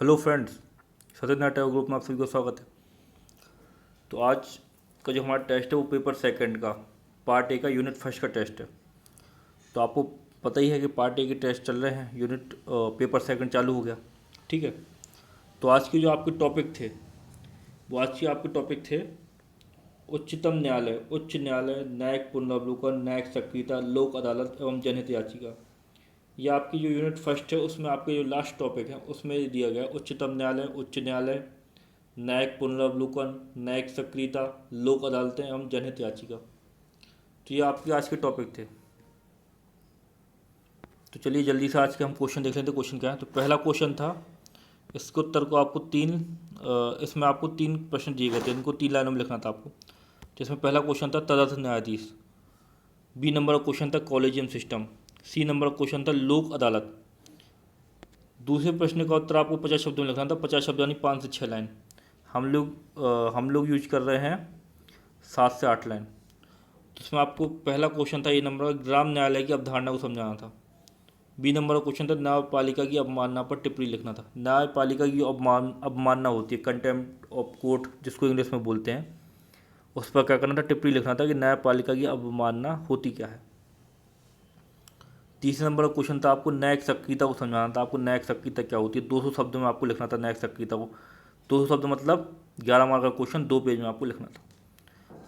Hello friends, Satyanarayan Tagore group में आप सभी को स्वागत है। तो आज का जो हमारा टेस्ट है वो पेपर सेकंड का पार्ट ए का यूनिट फर्स्ट का टेस्ट है। तो आपको पता ही है कि पार्ट ए के टेस्ट चल रहे हैं, यूनिट पेपर सेकंड चालू हो गया। ठीक है। तो आज के जो आपके टॉपिक थे वो आज के आपके टॉपिक थे उच्चतम न्यायालय, उच्च न्यायालय, न्यायिक पुनरावलोकन, न्यायिक सक्रियता, लोक अदालत एवं जनहित याचिका। ये आपकी जो यूनिट फर्स्ट है उसमें आपके जो लास्ट टॉपिक है उसमें दिया गया उच्चतम न्यायालय, उच्च न्यायालय, न्यायिक पुनरावलोकन, न्यायिक सक्रियता, लोक अदालतें एवं जनहित याचिका। तो ये आपके आज के टॉपिक थे। तो चलिए जल्दी से आज के हम क्वेश्चन देख लेते हैं। क्वेश्चन क्या है? तो पहला क्वेश्चन था, इसके उत्तर को आपको इसमें आपको तीन प्रश्न दिए गए थे, इनको 3 लाइनों में लिखना था आपको। जिसमें पहला क्वेश्चन था तदर्थ न्यायाधीश, बी नंबर का क्वेश्चन था कॉलेजियम सिस्टम, सी नंबर का क्वेश्चन था लोक अदालत। दूसरे प्रश्न का उत्तर आपको 50 शब्दों में लिखना था, 50 शब्द यानी 5 से 6 लाइन। हम लोग यूज कर रहे हैं 7 से 8 लाइन। तो इसमें आपको पहला क्वेश्चन था ए नंबर का, ग्राम न्यायालय की अवधारणा को समझाना था। बी नंबर का क्वेश्चन था न्यायपालिका की अवमानना पर टिप्पणी लिखना था। न्यायपालिका की अवमानना होती है, कंटेम्प्ट ऑफ कोर्ट जिसको इंग्लिश में बोलते हैं, उस पर क्या करना था? टिप्पणी लिखना था कि न्यायपालिका की अवमानना होती क्या है। तीसरे नंबर का क्वेश्चन था आपको न्यायिक सक्रियता को समझाना था। आपको न्यायिक सक्रियता क्या होती है 200 शब्दों में आपको लिखना था न्यायिक सक्रियता को। 200 शब्द मतलब 11 मार्क का क्वेश्चन 2 पेज में आपको लिखना था।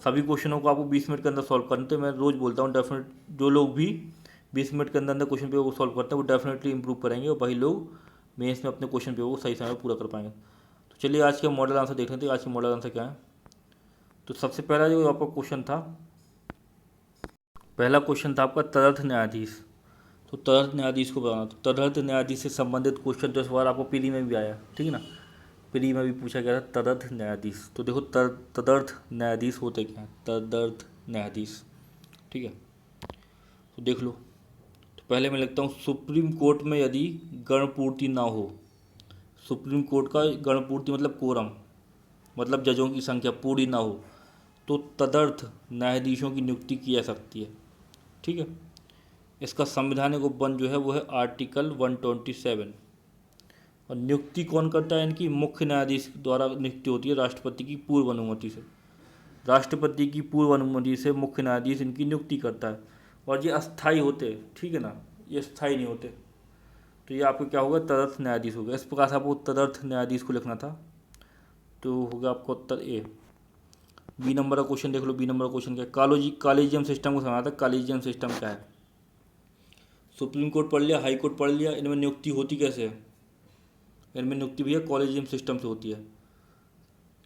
सभी क्वेश्चनों को आपको 20 मिनट के अंदर सॉल्व करने थे। मैं रोज़ बोलता हूँ डेफिनेट जो लोग भी 20 मिनट के अंदर अंदर क्वेश्चन पेपर को सॉल्व करते हैं वो डेफिनेटली इंप्रूव करेंगे और वही लोग मेंस में अपने क्वेश्चन पेपर को सही समय में पूरा कर पाएंगे। तो चलिए आज के मॉडल आंसर देख लेते हैं। आज के मॉडल आंसर क्या है? तो सबसे पहला जो आपका क्वेश्चन था, पहला क्वेश्चन था आपका तदर्थ न्यायाधीश। तो तदर्थ न्यायाधीश को बताना। तो तदर्थ न्यायाधीश से संबंधित क्वेश्चन तो इस बार आपको प्री में भी आया, ठीक है ना। प्री में भी पूछा गया था तदर्थ न्यायाधीश। तो देखो तदर्थ न्यायाधीश होते क्या हैं? तदर्थ न्यायाधीश, ठीक है। तो देख लो। तो पहले मैं लिखता हूँ सुप्रीम कोर्ट में यदि गणपूर्ति ना हो, सुप्रीम कोर्ट का गणपूर्ति मतलब कोरम, मतलब जजों की संख्या पूरी ना हो, तो तदर्थ न्यायाधीशों की नियुक्ति की जा सकती है, ठीक है। इसका संवैधानिक उपबंध जो है वो है आर्टिकल 127। और नियुक्ति कौन करता है? इनकी मुख्य न्यायाधीश द्वारा नियुक्ति होती है राष्ट्रपति की पूर्व अनुमति से। राष्ट्रपति की पूर्व अनुमति से मुख्य न्यायाधीश इनकी नियुक्ति करता है और ये अस्थायी होते हैं, ठीक है ना, ये स्थायी नहीं होते। तो ये आपको क्या होगा? तदर्थ न्यायाधीश होगा। इस प्रकार से आपको तदर्थ न्यायाधीश को लिखना था। तो होगा आपका उत्तर ए। बी नंबर का क्वेश्चन देख लो। बी नंबर का क्वेश्चन क्या है? कॉलेजियम सिस्टम को समझना था। कॉलेजियम सिस्टम क्या है? सुप्रीम कोर्ट पढ़ लिया, हाई कोर्ट पढ़ लिया, इनमें नियुक्ति होती कैसे है? इनमें नियुक्ति भैया कॉलेजियम सिस्टम से होती है।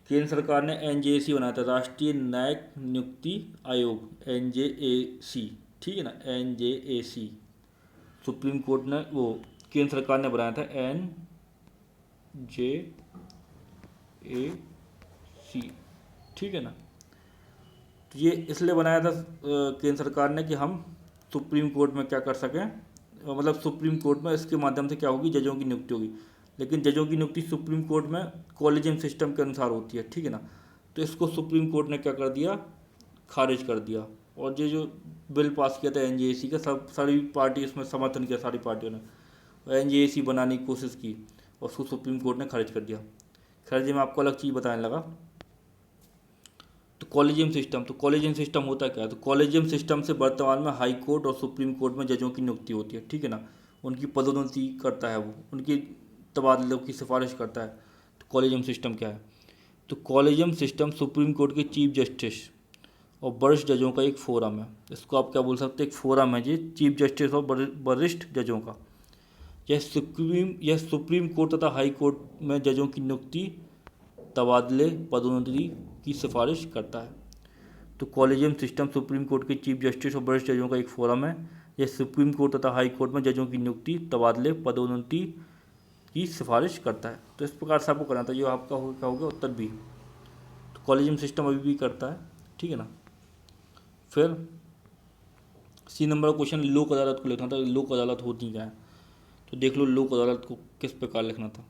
केंद्र सरकार ने एनजेएसी बनाया था, राष्ट्रीय न्यायिक नियुक्ति आयोग, एनजेएसी, ठीक है ना, एनजेएसी। सुप्रीम कोर्ट ने वो केंद्र सरकार ने बनाया था एनजेएसी, ठीक है ना। तो ये इसलिए बनाया था केंद्र सरकार ने कि हम सुप्रीम कोर्ट में क्या कर सकें, मतलब सुप्रीम कोर्ट में इसके माध्यम से क्या होगी? जजों की नियुक्ति होगी। लेकिन जजों की नियुक्ति सुप्रीम कोर्ट में कॉलेजियम सिस्टम के अनुसार होती है, ठीक है ना। तो इसको सुप्रीम कोर्ट ने क्या कर दिया? खारिज कर दिया। और ये जो बिल पास किया था एनजेएसी का, सारी पार्टी इसमें समर्थन किया, सारी पार्टियों ने एनजेएसी बनाने की कोशिश की और उसको सुप्रीम कोर्ट ने खारिज कर दिया। खैर जी मैं आपको अलग चीज़ बताने लगा। तो कॉलेजियम सिस्टम, तो कॉलेजियम सिस्टम होता क्या है? तो कॉलेजियम सिस्टम से वर्तमान में हाई कोर्ट और सुप्रीम कोर्ट में जजों की नियुक्ति होती है, ठीक है ना। उनकी पदोन्नति करता है वो, उनकी तबादलों की सिफारिश करता है। तो कॉलेजियम सिस्टम क्या है? तो कॉलेजियम सिस्टम सुप्रीम कोर्ट के चीफ जस्टिस और वरिष्ठ जजों का एक फोरम है। इसको आप क्या बोल सकते हैं? एक फोरम है जी, चीफ जस्टिस और वरिष्ठ जजों का। यह सुप्रीम कोर्ट तथा हाई कोर्ट में जजों की नियुक्ति, तबादले, पदोन्नति की सिफारिश करता है। तो कॉलेजियम सिस्टम सुप्रीम कोर्ट के चीफ जस्टिस और वरिष्ठ जजों का एक फोरम है। यह सुप्रीम कोर्ट तथा हाई कोर्ट में जजों की नियुक्ति, तबादले, पदोन्नति की सिफारिश करता है। तो इस प्रकार से आपको करना था। जो आपका क्या होगा? उत्तर बी। तो कॉलेजियम सिस्टम अभी भी करता है, ठीक है ना। फिर सी नंबर का क्वेश्चन, लोक अदालत को लिखना था। लोक अदालत होती क्या है? तो देख लो लोक अदालत को किस प्रकार लिखना था।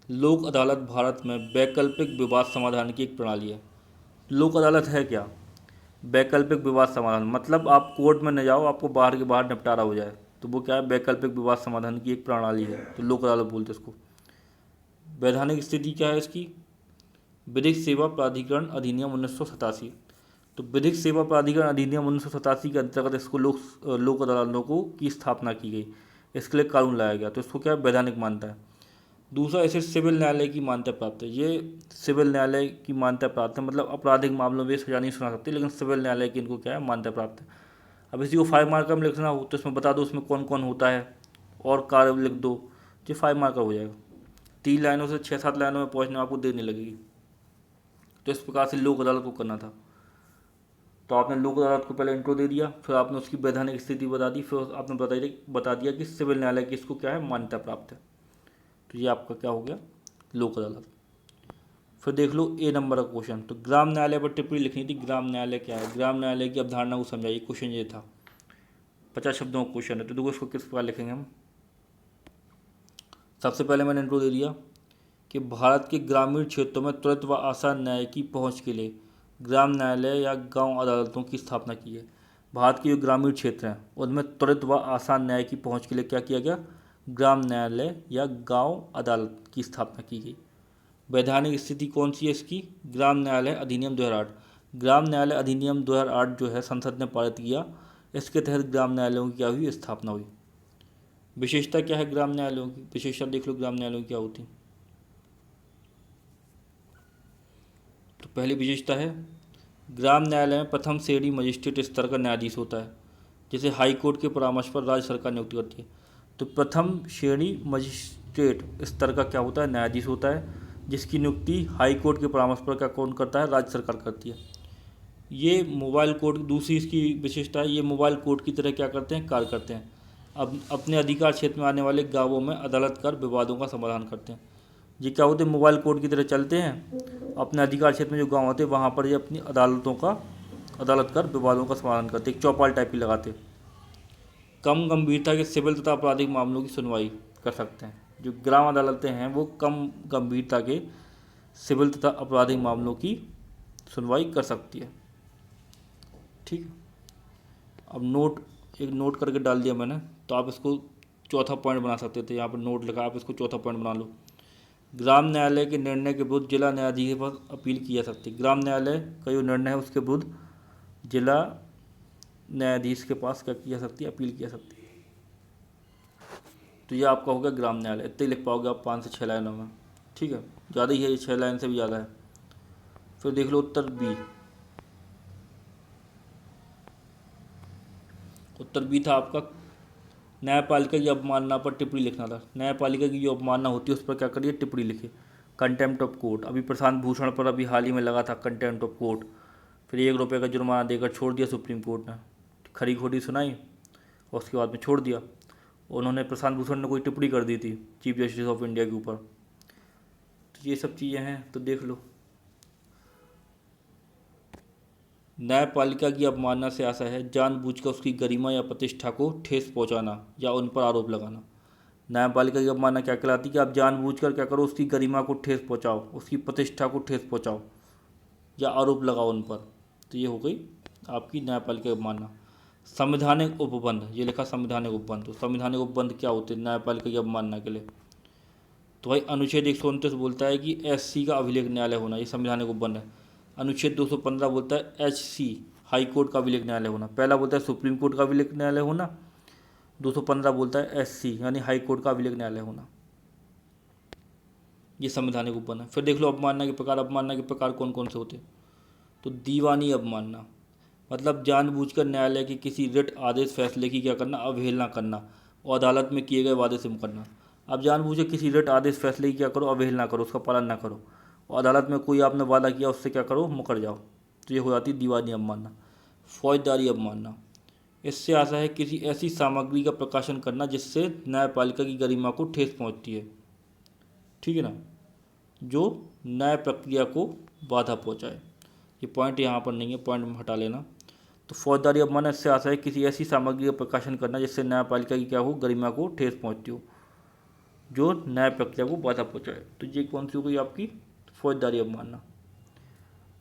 लोक अदालत भारत में वैकल्पिक विवाद समाधान की एक प्रणाली है। लोक अदालत है क्या? वैकल्पिक विवाद समाधान, मतलब आप कोर्ट में न जाओ, आपको बाहर के बाहर निपटारा हो जाए, तो वो क्या है? वैकल्पिक विवाद समाधान की एक प्रणाली है। तो लोक अदालत बोलते हैं इसको। वैधानिक स्थिति क्या है इसकी? विधिक सेवा प्राधिकरण अधिनियम 1987। तो विधिक सेवा प्राधिकरण अधिनियम 1987 के अंतर्गत इसको लोक अदालतों को की स्थापना की गई, इसके लिए कानून लाया गया, तो इसको क्या है? वैधानिक मानता है। दूसरा, इसे सिविल न्यायालय की मान्यता प्राप्त है। ये सिविल न्यायालय की मान्यता प्राप्त है, मतलब आपराधिक मामलों में सजा नहीं सुना सकती, लेकिन सिविल न्यायालय की इनको क्या है? मान्यता प्राप्त है। अब इसी को 5 मार्कर में लिखना हो तो इसमें बता दो उसमें कौन कौन होता है और कार्य लिख दो, जो 5 मार्कर हो जाएगा। 3 लाइनों से 6-7 लाइनों में पहुँचने में आपको देर नहीं लगेगी। तो इस प्रकार से लोक अदालत को करना था। तो आपने लोक अदालत को पहले इंट्रो दे दिया, फिर आपने उसकी वैधानिक स्थिति बता दी, फिर आपने बता दिया कि सिविल न्यायालय की इसको क्या है? मान्यता प्राप्त है। तो ये आपका क्या हो गया? लोक अदालत। फिर देख लो ए नंबर का क्वेश्चन। तो ग्राम न्यायालय पर टिप्पणी लिखनी थी। ग्राम न्यायालय क्या है? ग्राम न्यायालय की अवधारणा को समझाइए। क्वेश्चन ये था, 50 शब्दों का क्वेश्चन है। तो देखो इसको किस प्रकार लिखेंगे हम। सबसे पहले मैंने इंट्रो दे दिया कि भारत के ग्रामीण क्षेत्रों में त्वरित व आसान न्याय की पहुंच के लिए ग्राम न्यायालय या गांव अदालतों की स्थापना की है। भारत के जो ग्रामीण क्षेत्र हैं उनमें त्वरित व आसान न्याय की पहुंच के लिए क्या किया गया? ग्राम न्यायालय या गांव अदालत की स्थापना की गई। वैधानिक स्थिति कौन सी है इसकी? ग्राम न्यायालय अधिनियम 2008। ग्राम न्यायालय अधिनियम 2008 जो है संसद ने पारित किया, इसके तहत ग्राम न्यायालयों की क्या हुई? स्थापना हुई। विशेषता क्या है ग्राम न्यायालयों की? विशेषता देख लो ग्राम न्यायालयों की क्या होती। तो पहली विशेषता है, ग्राम न्यायालय में प्रथम श्रेणी मजिस्ट्रेट स्तर का न्यायाधीश होता है, जिसे हाई कोर्ट के परामर्श पर राज्य सरकार नियुक्त करती है। तो प्रथम श्रेणी मजिस्ट्रेट स्तर का क्या होता है? न्यायाधीश होता है, जिसकी नियुक्ति हाई कोर्ट के परामर्श पर क्या कौन करता है? राज्य सरकार करती है। ये मोबाइल कोर्ट, दूसरी इसकी विशेषता है, ये मोबाइल कोर्ट की तरह क्या करते हैं? कार्य करते हैं। अब अपने अधिकार क्षेत्र में आने वाले गाँवों में अदालत कर विवादों का समाधान करते हैं। ये क्या होते हैं? मोबाइल कोर्ट की तरह चलते हैं। अपने अधिकार क्षेत्र में जो गांव होते हैं वहाँ पर ये अपनी अदालत कर विवादों का समाधान करते, एक चौपाल टाइप की लगाते। कम गंभीरता के सिविल तथा आपराधिक मामलों की सुनवाई कर सकते हैं। जो ग्राम अदालतें हैं वो कम गंभीरता के सिविल तथा आपराधिक मामलों की सुनवाई कर सकती है। ठीक। अब एक नोट करके डाल दिया मैंने, तो आप इसको चौथा पॉइंट बना सकते थे। यहाँ पर नोट लिखा, आप इसको चौथा पॉइंट बना लो। ग्राम न्यायालय के निर्णय के विरुद्ध जिला न्यायाधीश पर अपील की जा सकती है। ग्राम न्यायालय का जो निर्णय है उसके विरुद्ध जिला न्यायाधीश के पास क्या की जा सकती है? अपील की जा सकती है। तो ये आपका हो गया ग्राम न्यायालय। इतने लिख पाओगे आप 5 से 6 लाइनों में। ठीक है, ज़्यादा ही है, ये 6 लाइन से भी ज़्यादा है। फिर देख लो उत्तर बी। उत्तर बी था आपका, न्यायपालिका की अवमानना पर टिप्पणी लिखना था। न्यायपालिका की जो अवमानना होती है उस पर क्या करिए? टिप्पणी लिखिए। कंटेम्प्ट ऑफ कोर्ट, अभी प्रशांत भूषण पर अभी हाल ही में लगा था कंटेम्प्ट ऑफ कोर्ट, फिर 1 रुपये का जुर्माना देकर छोड़ दिया सुप्रीम कोर्ट ने। खरी खोटी सुनाई और उसके बाद में छोड़ दिया। उन्होंने, प्रशांत भूषण ने कोई टिप्पणी कर दी थी चीफ जस्टिस ऑफ इंडिया के ऊपर। तो ये सब चीज़ें हैं, तो देख लो। न्यायपालिका की अवमानना से आशा है जानबूझकर उसकी गरिमा या प्रतिष्ठा को ठेस पहुंचाना या उन पर आरोप लगाना। न्यायपालिका की अवमानना क्या कहलाती है? कि आप जानबूझकर क्या करो? उसकी गरिमा को ठेस पहुंचाओ, उसकी प्रतिष्ठा को ठेस पहुंचाओ या आरोप लगाओ उन पर। तो ये हो गई आपकी न्यायपालिका की अवमानना। संवैधानिक उपबंध, ये लिखा संवैधानिक उपबंध। तो संवैधानिक उपबंध क्या होते हैं न्यायपालिका की अवमानना के लिए? तो भाई अनुच्छेद 129 बोलता है कि SC का अभिलेख न्यायालय होना, ये संवैधानिक उपबंध है। अनुच्छेद 215 बोलता है HC हाई कोर्ट का अभिलेख न्यायालय होना। पहला बोलता है सुप्रीम कोर्ट का अभिलेख न्यायालय होना, 215 बोलता है SC यानी हाई कोर्ट का अभिलेख न्यायालय होना। ये संवैधानिक उपबंध है। फिर देख लो अवमानना के प्रकार। अवमानना के प्रकार कौन कौन से होते हैं? तो दीवानी अवमानना, मतलब जानबूझकर न्यायालय के किसी रिट आदेश फैसले की क्या करना? अवहेलना करना और अदालत में किए गए वादे से मुकरना। अब जानबूझकर किसी रिट आदेश फैसले की क्या करो? अवहेलना करो, उसका पालन ना करो और अदालत में कोई आपने वादा किया उससे क्या करो? मुकर जाओ। तो ये हो जाती है दीवानी अवमानना। फौजदारी अवमानना, इससे आशा है किसी ऐसी सामग्री का प्रकाशन करना जिससे न्यायपालिका की गरिमा को ठेस पहुंचती है। ठीक है ना, जो न्याय प्रक्रिया को बाधा पहुंचाए। ये पॉइंट यहाँ पर नहीं है, पॉइंट में हटा लेना। तो फौजदारी अवमानना, इससे आशा है किसी ऐसी सामग्री का प्रकाशन करना जिससे न्यायपालिका की क्या हो? गरिमा को ठेस पहुंचती हो, जो न्याय प्रक्रिया को बाधा पहुंचाए। तो ये कौन सी हो गई आपकी? फौजदारी अवमानना।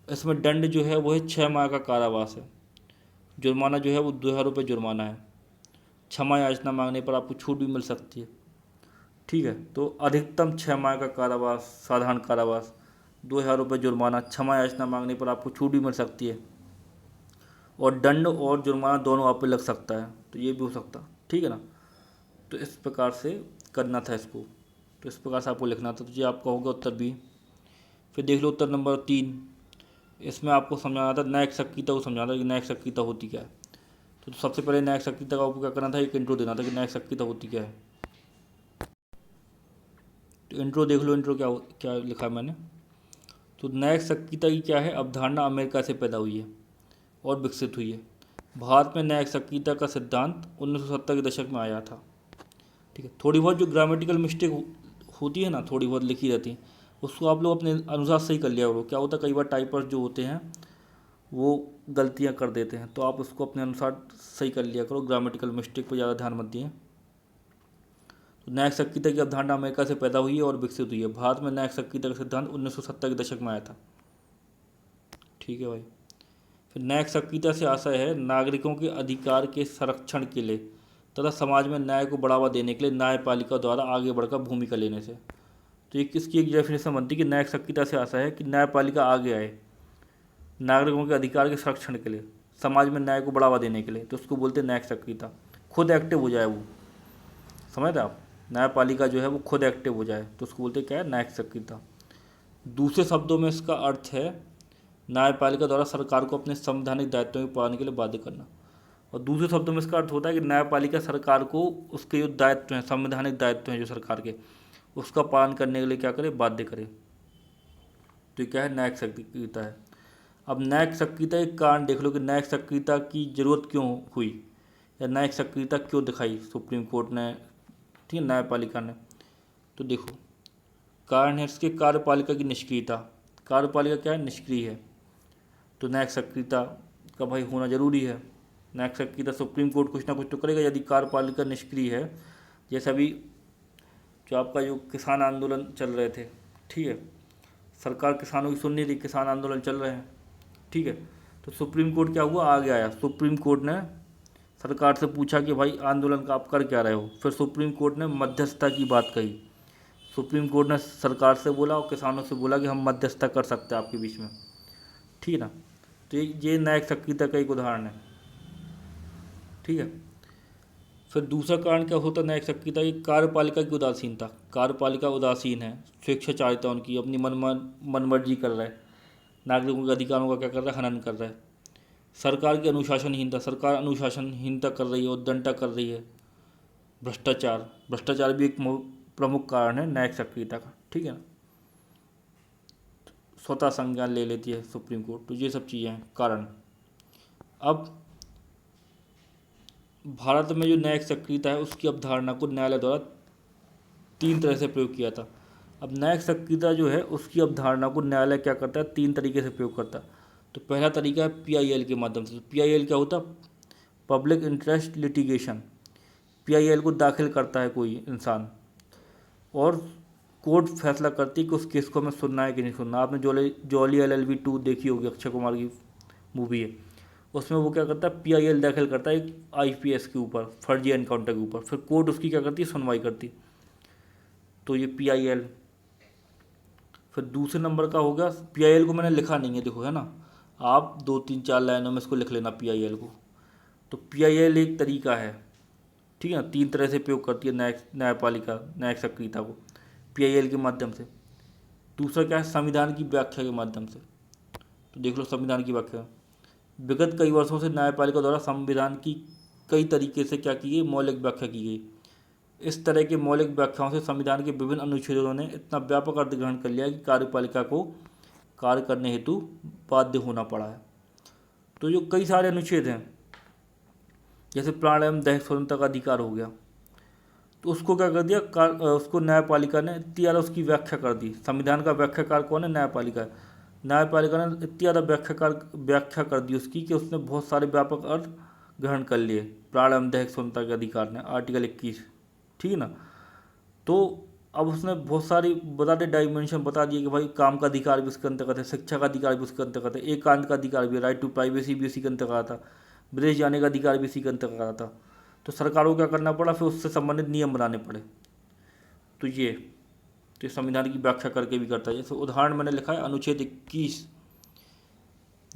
इसमें दंड जो है वो है 6 माह का कारावास है। जुर्माना जो है वो 2000 रुपये जुर्माना है। क्षमा याचना मांगने पर आपको छूट भी मिल सकती है। ठीक है। तो अधिकतम 6 माह का कारावास, साधारण कारावास, 2,000 रुपये जुर्माना, क्षमा याचना मांगने पर आपको छूट भी मिल सकती है, और दंड और जुर्माना दोनों आप पे लग सकता है, तो ये भी हो सकता, ठीक है ना। तो इस प्रकार से करना था इसको, तो इस प्रकार से आपको लिखना था। तो ये आपका होगा उत्तर बी। फिर देख लो उत्तर नंबर 3। इसमें आपको समझाना था न्यायिक सक्रियता को, समझाना था कि न्यायिक सक्रियता होती क्या है। तो सबसे पहले न्यायिक सक्रियता का आपको क्या करना था, एक इंट्रो देना था कि न्यायिक सक्रियता होती क्या है। तो इंट्रो देख लो, इंट्रो क्या क्या लिखा है मैंने। तो न्यायिक सक्रियता की क्या है, अवधारणा अमेरिका से पैदा हुई है और विकसित हुई है। भारत में न्यायिक सक्रियता का सिद्धांत 1970 के दशक में आया था, ठीक है। थोड़ी बहुत जो ग्रामेटिकल मिस्टेक होती है ना, थोड़ी बहुत लिखी रहती है, उसको आप लोग अपने अनुसार सही कर लिया करो। क्या होता है, कई बार टाइपर्स जो होते हैं वो गलतियां कर देते हैं, तो आप उसको अपने अनुसार सही कर लिया करो, ग्रामेटिकल मिस्टेक पर ज़्यादा ध्यान मत दिए। तो न्यायिक सक्रियता की अवधारणा अमेरिका से पैदा हुई है और विकसित हुई है। भारत में न्यायिक सक्रियता का सिद्धांत 1970 के दशक में आया था, ठीक है भाई। फिर न्यायिक सक्रियता से आशय है नागरिकों के अधिकार के संरक्षण के लिए तथा समाज में न्याय को बढ़ावा देने के लिए न्यायपालिका द्वारा आगे बढ़कर भूमिका लेने से। तो एक इसकी एक डेफिनेशन बनती है कि न्यायिक सक्रियता से आशय है कि न्यायपालिका आगे आए नागरिकों के अधिकार के संरक्षण के लिए, समाज में न्याय को बढ़ावा देने के लिए, तो उसको बोलते हैं न्यायिक सक्रियता। खुद एक्टिव हो जाए वो, समझ रहे आप, न्यायपालिका जो है वो खुद एक्टिव हो जाए, तो उसको बोलते हैं क्या है, न्यायिक सक्रियता। दूसरे शब्दों में इसका अर्थ है न्यायपालिका द्वारा सरकार को अपने संवैधानिक दायित्वों को पालने के लिए बाध्य करना। और दूसरे शब्दों में इसका अर्थ होता है कि न्यायपालिका सरकार को उसके जो दायित्व हैं, संवैधानिक दायित्व हैं जो सरकार के, उसका पालन करने के लिए क्या करे, बाध्य करे। तो ये क्या है, न्यायिक सक्रियता है। अब न्यायिक सक्रियता एक कारण देख लो कि न्यायिक सक्रियता की जरूरत क्यों हुई, या न्यायिक सक्रियता क्यों दिखाई सुप्रीम कोर्ट ने, ठीक है, न्यायपालिका ने। तो देखो कारण है इसके कार्यपालिका की निष्क्रियता। कार्यपालिका क्या है, निष्क्रिय है, तो न्यायिक सक्रियता का भाई होना जरूरी है। न्यायिक सक्रियता, सुप्रीम कोर्ट कुछ ना कुछ तो करेगा यदि कार्यपालिका निष्क्रिय है। जैसे अभी जो आपका जो किसान आंदोलन चल रहे थे, ठीक है, सरकार किसानों की सुन नहीं रही, किसान आंदोलन चल रहे हैं, ठीक है। तो सुप्रीम कोर्ट क्या हुआ, आगे आया। सुप्रीम कोर्ट ने सरकार से पूछा कि भाई आंदोलन का आप कर क्या रहे हो। फिर सुप्रीम कोर्ट ने मध्यस्थता की बात कही। सुप्रीम कोर्ट ने सरकार से बोला और किसानों से बोला कि हम मध्यस्थता कर सकते हैं आपके बीच में, ठीक है ना। तो ये न्यायिक सक्रियता का एक उदाहरण है, ठीक है। फिर दूसरा कारण क्या होता है न्यायिक सक्रियता की, कार्यपालिका की उदासीनता। कार्यपालिका उदासीन है, स्वेच्छाचारिता उनकी, अपनी मनमर्जी कर रहा है, नागरिकों के अधिकारों का क्या कर रहा है, हनन कर रहा है। सरकार की अनुशासनहीनता, सरकार अनुशासनहीनता कर रही है, उद्दंडता कर रही है। भ्रष्टाचार, भ्रष्टाचार भी एक प्रमुख कारण है न्यायिक सक्रियता का, ठीक है ना। स्वतः संज्ञान ले लेती है सुप्रीम कोर्ट। तो ये सब चीज़ें हैं कारण। अब भारत में जो न्यायिक सक्रियता है उसकी अवधारणा को न्यायालय द्वारा 3 तरह से प्रयोग किया था। अब न्यायिक सक्रियता जो है उसकी अवधारणा को न्यायालय क्या करता है, 3 तरीके से प्रयोग करता है। तो पहला तरीका है PIL के माध्यम से। PIL क्या होता है, पब्लिक इंटरेस्ट लिटिगेशन। PIL को दाखिल करता है कोई इंसान और कोर्ट फैसला करती है कि उस केस को हमें सुनना है कि नहीं सुनना। आपने जॉली LLB 2 देखी होगी, अक्षय कुमार की मूवी है, उसमें वो क्या करता है, PIL दाखिल करता है एक IPS के ऊपर, फर्जी एनकाउंटर के ऊपर, फिर कोर्ट उसकी क्या करती है, सुनवाई करती। तो ये PIL। फिर दूसरे नंबर का हो गया, PIL को मैंने लिखा नहीं है, देखो है ना, आप 2 3 4 लाइनों में इसको लिख लेना PIL को। तो PIL एक तरीका है, ठीक है ना, 3 तरह से प्रयोग करती है न्यायपालिका न्यायिक सक्रियता को, PIL के माध्यम से। दूसरा क्या है, संविधान की व्याख्या के माध्यम से। तो देख लो संविधान की व्याख्या। विगत कई वर्षों से न्यायपालिका द्वारा संविधान की कई तरीके से क्या की गई, मौलिक व्याख्या की गई। इस तरह के मौलिक व्याख्याओं से संविधान के विभिन्न अनुच्छेदों ने इतना व्यापक अर्थ ग्रहण कर लिया कि कार्यपालिका को कार्य करने हेतु बाध्य होना पड़ा है। तो जो कई सारे अनुच्छेद हैं, जैसे प्राण एवं दैहिक स्वतंत्रता का अधिकार हो गया, तो उसको क्या कर दिया, उसको न्यायपालिका ने इतनी ज़्यादा उसकी व्याख्या कर दी। संविधान का व्याख्याकार कौन है, न्यायपालिका है। न्यायपालिका ने इतनी ज़्यादा व्याख्या कर दी उसकी कि उसने बहुत सारे व्यापक अर्थ ग्रहण कर लिए प्राण एवं दैहिक स्वतंत्रता के अधिकार ने, आर्टिकल 21, ठीक है ना। तो अब उसने बहुत सारी बता दे डायमेंशन बता दिए कि भाई काम का अधिकार भी उसके अंतर्गत है, शिक्षा का अधिकार भी उसके अंतर्गत है, एकांत का अधिकार भी, राइट टू प्राइवेसी भी उसी के अंतर्गत आता, विदेश जाने का अधिकार भी इसी के अंतर्गत आता। तो सरकारों को क्या करना पड़ा, फिर उससे संबंधित नियम बनाने पड़े। तो ये संविधान की व्याख्या करके भी करता है। जैसे उदाहरण मैंने लिखा है अनुच्छेद 21,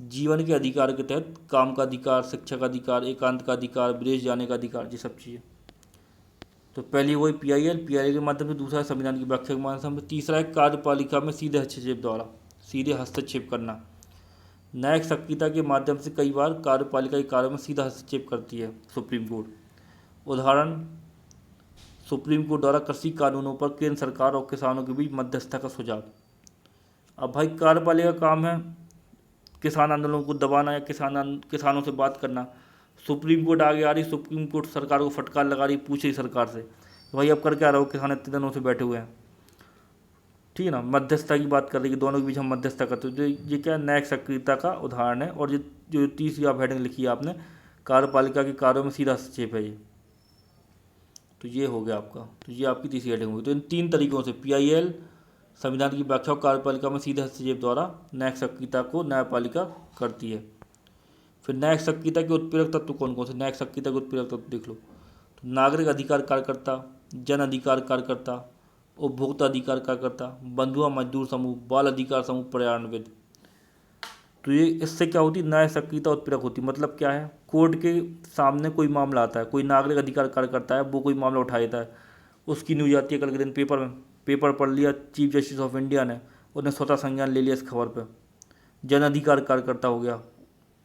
जीवन के अधिकार के तहत काम का अधिकार, शिक्षा का अधिकार, एकांत का अधिकार, विदेश जाने का अधिकार, ये सब चीज़ें। तो पहली वही पीआईएल के माध्यम से, दूसरा है संविधान की व्याख्या के माध्यम से, तीसरा है कार्यपालिका में सीधे हस्तक्षेप द्वारा, सीधे हस्तक्षेप करना। न्यायिक सक्रियता के माध्यम से कई बार कार्यपालिका के कार्य में सीधा हस्तक्षेप करती है सुप्रीम कोर्ट। उदाहरण, सुप्रीम कोर्ट द्वारा कृषि कानूनों पर केंद्र सरकार और किसानों के बीच मध्यस्थता का सुझाव। अब भाई कार्यपालिका का काम है किसान आंदोलनों को दबाना या किसानों से बात करना। सुप्रीम कोर्ट आगे आ रही, सुप्रीम कोर्ट सरकार को फटकार लगा रही, पूछ रही सरकार से भाई अब कर क्या रहे हो, किसान इतने दिनों से बैठे हुए हैं, ठीक है ना। मध्यस्थता की बात कर रही है, दोनों के बीच हम मध्यस्थता करते हैं। ये क्या न्यायिक सक्रियता का उदाहरण है। और जो तीसरी आप हेडिंग लिखी है आपने, कार्यपालिका के कार्यों में सीधा हस्तक्षेप है ये, तो ये हो गया आपका। तो ये आपकी तीसरी हेडिंग होगी। तो इन तीन तरीकों से पीआईएल, संविधान की व्याख्या और कार्यपालिका में सीधे हस्तक्षेप द्वारा न्यायिक सक्रियता को न्यायपालिका करती है। फिर न्यायिक सक्रियता के उत्प्रेरक तत्व कौन कौन से, न्यायिक सक्रियता के उत्प्रेरक तत्व देख लो। तो नागरिक अधिकार कार्यकर्ता, जन अधिकार कार्यकर्ता, उपभोक्ता अधिकार कार्यकर्ता, बंधुआ मजदूर समूह, बाल अधिकार समूह, पर्यावरणविद। तो ये इससे क्या होती है, न्याय सक्रियता उत्प्रेरक होती। मतलब क्या है, कोर्ट के सामने कोई मामला आता है, कोई नागरिक अधिकार कार्यकर्ता है, वो कोई मामला उठा देता है, उसकी न्यूज आती है कल के दिन पेपर में, पेपर पढ़ लिया, चीफ जस्टिस ऑफ इंडिया ने, उन्हें स्वतः संज्ञान ले लिया इस खबर पर, जन अधिकार कार्यकर्ता हो गया,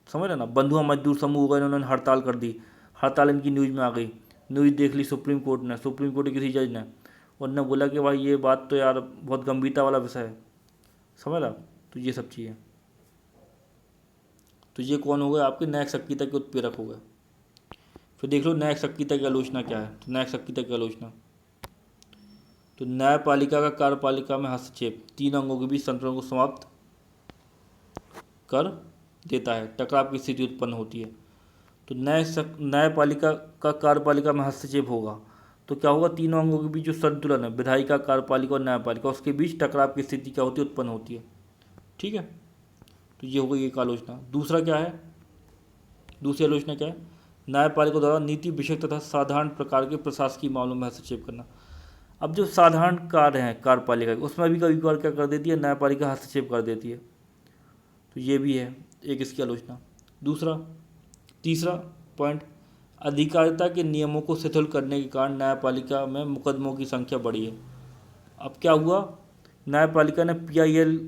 समझ रहे ना। बंधुआ मजदूर समूह हो गए, इन्होंने हड़ताल कर दी, हड़ताल इनकी न्यूज में आ गई, न्यूज देख ली सुप्रीम कोर्ट ने, सुप्रीम कोर्ट के किसी जज ने, उनने बोला कि भाई ये बात तो यार बहुत गंभीरता वाला विषय है, समझ रहा। तो ये सब चीज़ें, तो ये कौन हो गए आपके न्यायिक सक्रियता के उत्प्रेरक हो गए। फिर देख लो न्यायिक सक्रियता की आलोचना क्या है। तो न्यायिक सक्रियता की आलोचना, तो न्यायपालिका का कार्यपालिका में हस्तक्षेप तीन अंगों के बीच संतुलन को समाप्त कर देता है, टकराव की स्थिति उत्पन्न होती है। तो न्यायपालिका का कार्यपालिका में हस्तक्षेप होगा तो क्या होगा, तीनों अंगों के बीच जो संतुलन है, विधायिका, कार्यपालिका और न्यायपालिका, उसके बीच टकराव की स्थिति क्या होती है, उत्पन्न होती है, ठीक है। तो ये हो गई एक आलोचना। दूसरा क्या है, दूसरी आलोचना क्या है, न्यायपालिका द्वारा नीति विषयक तथा साधारण प्रकार के प्रशासकीय मामलों में हस्तक्षेप करना। अब जो साधारण कार्य हैं कार्यपालिका के, उसमें भी कभी कभार क्या कर देती है, न्यायपालिका हस्तक्षेप कर देती है। तो ये भी है एक इसकी आलोचना। तीसरा पॉइंट, अधिकारिता के नियमों को शिथिल करने के कारण न्यायपालिका में मुकदमों की संख्या बढ़ी है। अब क्या हुआ, न्यायपालिका ने पीआईएल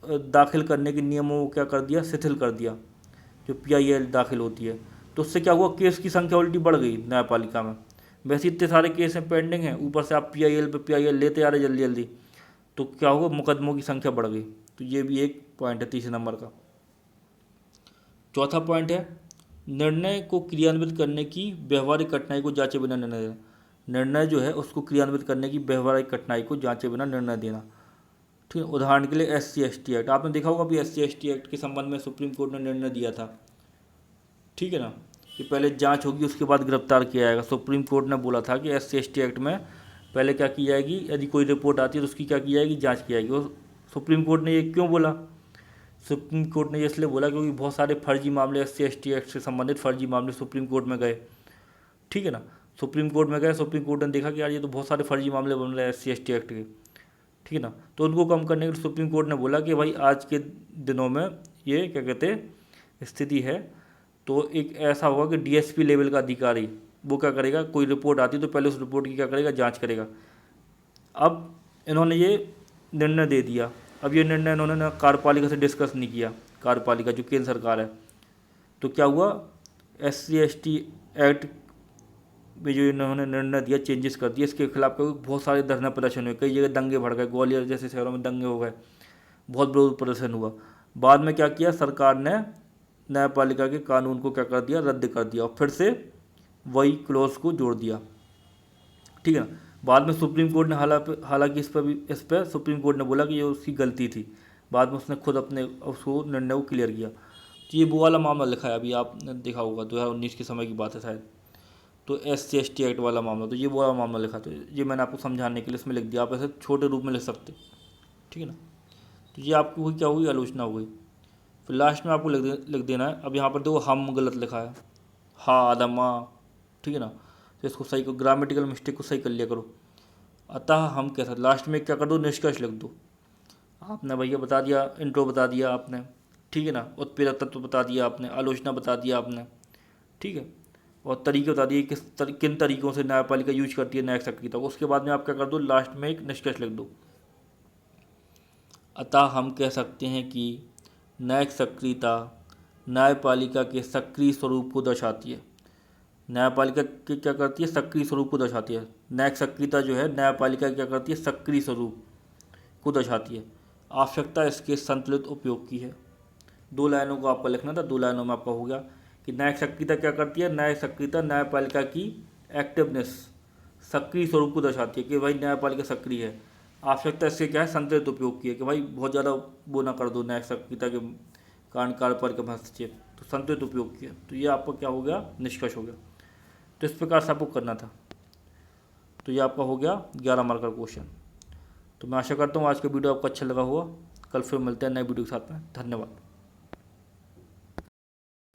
दाखिल करने के नियमों को क्या कर दिया, शिथिल कर दिया, जो पीआईएल दाखिल होती है। तो उससे क्या हुआ, केस की संख्या उल्टी बढ़ गई न्यायपालिका में। वैसे इतने सारे केस हैं पेंडिंग हैं, ऊपर से आप पीआईएल पे पीआईएल लेते आ रहे जल्दी जल्दी, तो क्या होगा, मुकदमों की संख्या बढ़ गई। तो ये भी एक पॉइंट है तीसरे नंबर का। चौथा पॉइंट है, निर्णय को क्रियान्वित करने की व्यवहारिक कठिनाई को जांचे बिना निर्णय देना। निर्णय जो है उसको क्रियान्वित करने की व्यवहारिक कठिनाई को जांचे बिना निर्णय देना, ठीक है। उदाहरण के लिए SC/ST एक्ट, आपने देखा होगा अभी SC/ST एक्ट के संबंध में सुप्रीम कोर्ट ने निर्णय दिया था, ठीक है ना, कि पहले जांच होगी उसके बाद गिरफ्तार किया जाएगा। सुप्रीम कोर्ट ने बोला था कि SC/ST एक्ट में पहले क्या की जाएगी, यदि कोई रिपोर्ट आती है तो उसकी क्या की जाएगी, जाँच की जाएगी। और सुप्रीम कोर्ट ने ये क्यों बोला, सुप्रीम कोर्ट ने ये इसलिए बोला क्योंकि बहुत सारे फर्जी मामले SC/ST एक्ट से संबंधित फर्जी मामले सुप्रीम कोर्ट में गए, ठीक है ना। सुप्रीम कोर्ट में गए, सुप्रीम कोर्ट ने देखा कि यार ये तो बहुत सारे फर्जी मामले बन रहे हैं SC/ST एक्ट के, ठीक है ना। तो उनको कम करने के लिए सुप्रीम कोर्ट ने बोला कि भाई आज के दिनों में ये क्या कहते हैं स्थिति है, तो एक ऐसा होगा कि DSP लेवल का अधिकारी वो क्या करेगा, कोई रिपोर्ट आती है तो पहले उस रिपोर्ट की क्या करेगा, जाँच करेगा। अब इन्होंने ये निर्णय दे दिया। अब ये निर्णय इन्होंने ना कार्यपालिका से डिस्कस नहीं किया, कार्यपालिका जो केंद्र सरकार है। तो क्या हुआ, SC/ST एक्ट में जो इन्होंने निर्णय दिया, चेंजेस कर दिए, इसके खिलाफ बहुत सारे धरना प्रदर्शन हुए, कई जगह दंगे भड़ गए, ग्वालियर जैसे शहरों में दंगे हो गए, बहुत विरोध प्रदर्शन हुआ। बाद में क्या किया, सरकार ने न्यायपालिका के कानून को क्या कर दिया, रद्द कर दिया और फिर से वही क्लॉज को जोड़ दिया, ठीक है ना। बाद में सुप्रीम कोर्ट ने हालांकि इस पर सुप्रीम कोर्ट ने बोला कि ये उसकी गलती थी, बाद में उसने खुद अपने उसको निर्णय को क्लियर किया। तो ये वो वाला मामला लिखा है, अभी आपने देखा होगा 2019 के समय की बात है शायद, तो SC/ST एक्ट वाला मामला, तो ये वो वाला मामला लिखा। तो ये मैंने आपको समझाने के लिए इसमें लिख दिया, आप ऐसे छोटे रूप में लिख सकते, ठीक है ना। तो ये आपकी हुई क्या हुई, आलोचना हो गई। फिर लास्ट में आपको लिख देना है, अब यहाँ पर देखो हम गलत लिखा है, हा आदमा, ठीक है ना। तो इसको सही को, ग्रामेटिकल मिस्टेक को सही कर लिया करो। अतः हम कह सकते, लास्ट में क्या कर दो, निष्कर्ष लिख दो। आपने भैया बता दिया, इंट्रो बता दिया आपने, ठीक है ना, उत्प्रेरक तत्व बता दिया आपने, आलोचना बता दिया आपने, ठीक है, और तरीके बता दिए किन तरीकों से न्यायपालिका यूज करती है न्यायिक सक्रियता को। उसके बाद में आप क्या कर दो, लास्ट में एक निष्कर्ष लिख दो। अतः हम कह सकते हैं कि न्यायिक सक्रियता न्यायपालिका के सक्रिय स्वरूप को दर्शाती है। न्यायपालिका की क्या करती है, सक्रिय स्वरूप को दर्शाती है। न्यायिक सक्रियता जो है न्यायपालिका क्या करती है, सक्रिय स्वरूप को दर्शाती है। आवश्यकता इसके संतुलित उपयोग की है। 2 लाइनों को आपको लिखना था, 2 लाइनों में आपका हो गया कि न्यायिक सक्रियता क्या करती है, न्यायिक सक्रियता न्यायपालिका की एक्टिवनेस, सक्रिय स्वरूप को दर्शाती है कि भाई न्यायपालिका सक्रिय है। आवश्यकता इससे क्या है, संतुलित उपयोग की है कि भाई बहुत ज़्यादा वो ना कर दो न्यायिक सक्रियता के कारण कार्यपालिका में हस्तक्षेप, तो संतुलित उपयोग किया। तो ये आपका क्या हो गया, निष्कर्ष हो गया। तो इस प्रकार से आपको करना था। तो ये आपका हो गया 11 मार्क का क्वेश्चन। तो मैं आशा करता हूँ आज का वीडियो आपको अच्छा लगा होगा। कल फिर मिलते हैं नए वीडियो के साथ में। धन्यवाद।